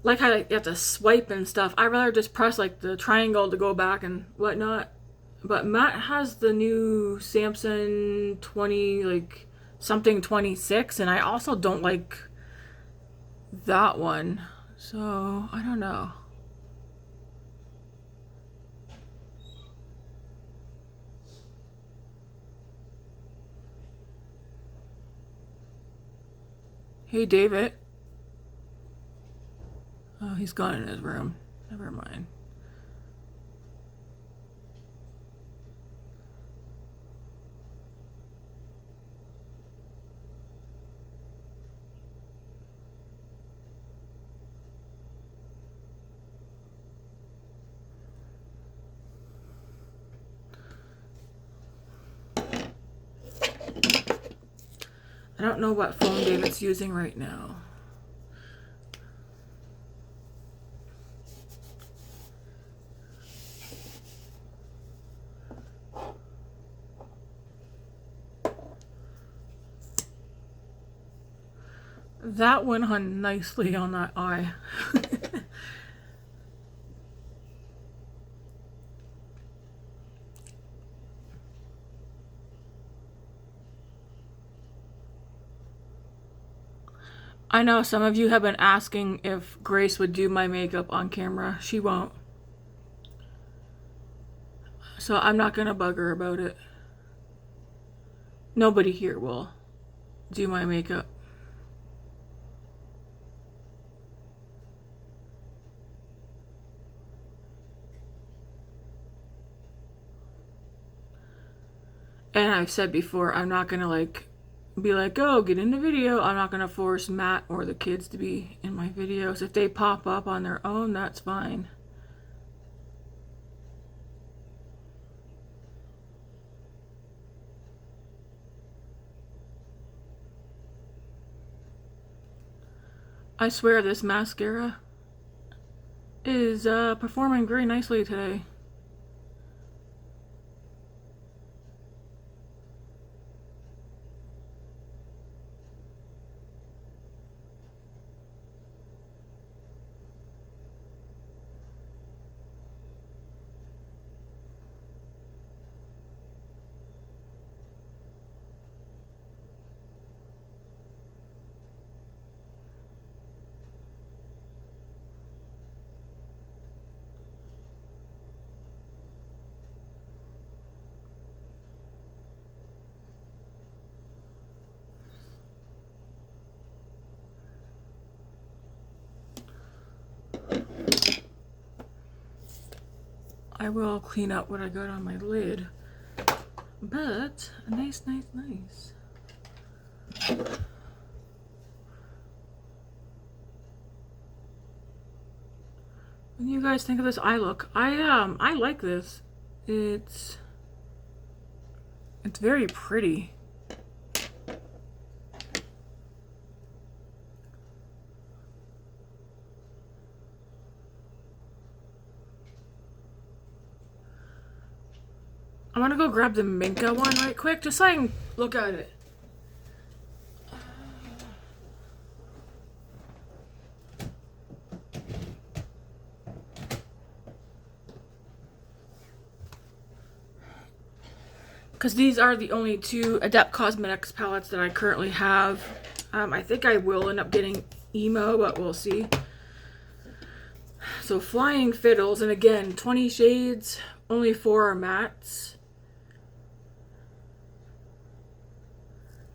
like how you have to swipe and stuff. I'd rather just press the triangle to go back and whatnot. But Matt has the new Samsung 20, something 26, and I also don't like that one. So, I don't know. Hey, David. Oh, he's gone in his room. Never mind. I don't know what phone David's using right now. That went on nicely on that eye. I know some of you have been asking if Grace would do my makeup on camera. She won't. So I'm not gonna bug her about it. Nobody here will do my makeup. And I've said before, I'm not gonna be like, oh, get in the video. I'm not gonna force Matt or the kids to be in my videos. If they pop up on their own, that's fine. I swear this mascara is performing very nicely today. I will clean up what I got on my lid, but nice. What do you guys think of this eye look? I like this. It's very pretty. I want to go grab the Minka one right quick, just so I can look at it. Because these are the only two Adept Cosmetics palettes that I currently have. I think I will end up getting Emo, but we'll see. So Flying Fiddles, and again, 20 shades, only 4 are mattes.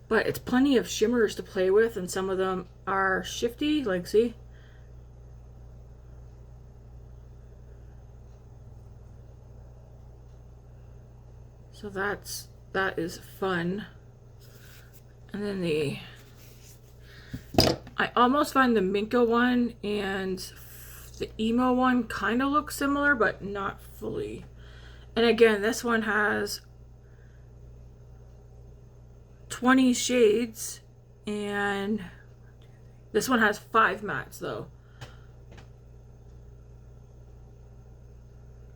But it's plenty of shimmers to play with, and some of them are shifty, like see? So that is fun. And then I almost find the Minka one and the emo one kind of look similar, but not fully. And again, this one has 20 shades, and this one has 5 mattes though.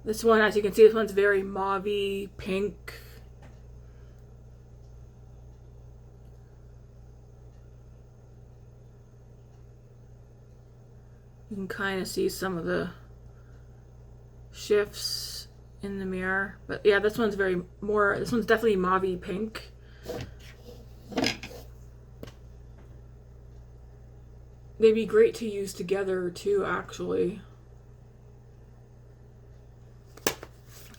This one, as you can see, this one's very mauvey pink. You can kind of see some of the shifts in the mirror. But yeah, this one's this one's definitely mauvey pink. They'd be great to use together too, actually.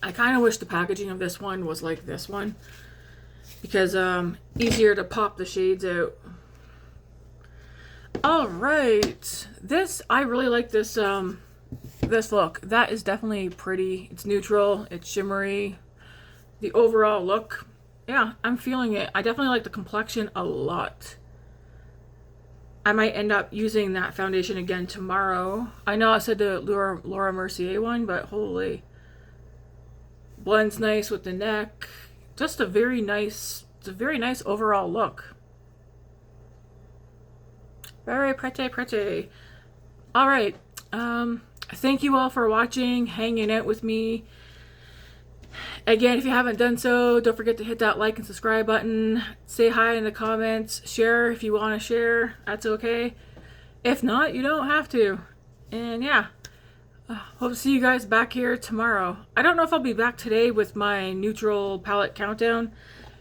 I kind of wish the packaging of this one was like this one, because easier to pop the shades out. All right, I really like this this look. That is definitely pretty. It's neutral, it's shimmery. The overall look, yeah, I'm feeling it. I definitely like the complexion a lot. I might end up using that foundation again tomorrow. I know I said the Laura Mercier one, but holy, blends nice with the neck. Just a very nice, it's a very nice overall look. Very pretty, pretty. All right. Thank you all for watching, hanging out with me. Again, if you haven't done so, don't forget to hit that like and subscribe button. Say hi in the comments. Share if you want to share. That's okay. If not, you don't have to. And yeah, hope to see you guys back here tomorrow. I don't know if I'll be back today with my neutral palette countdown.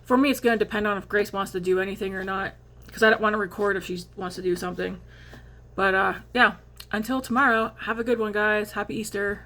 For me, it's going to depend on if Grace wants to do anything or not, because I don't want to record if she wants to do something. But yeah, until tomorrow, have a good one, guys. Happy Easter.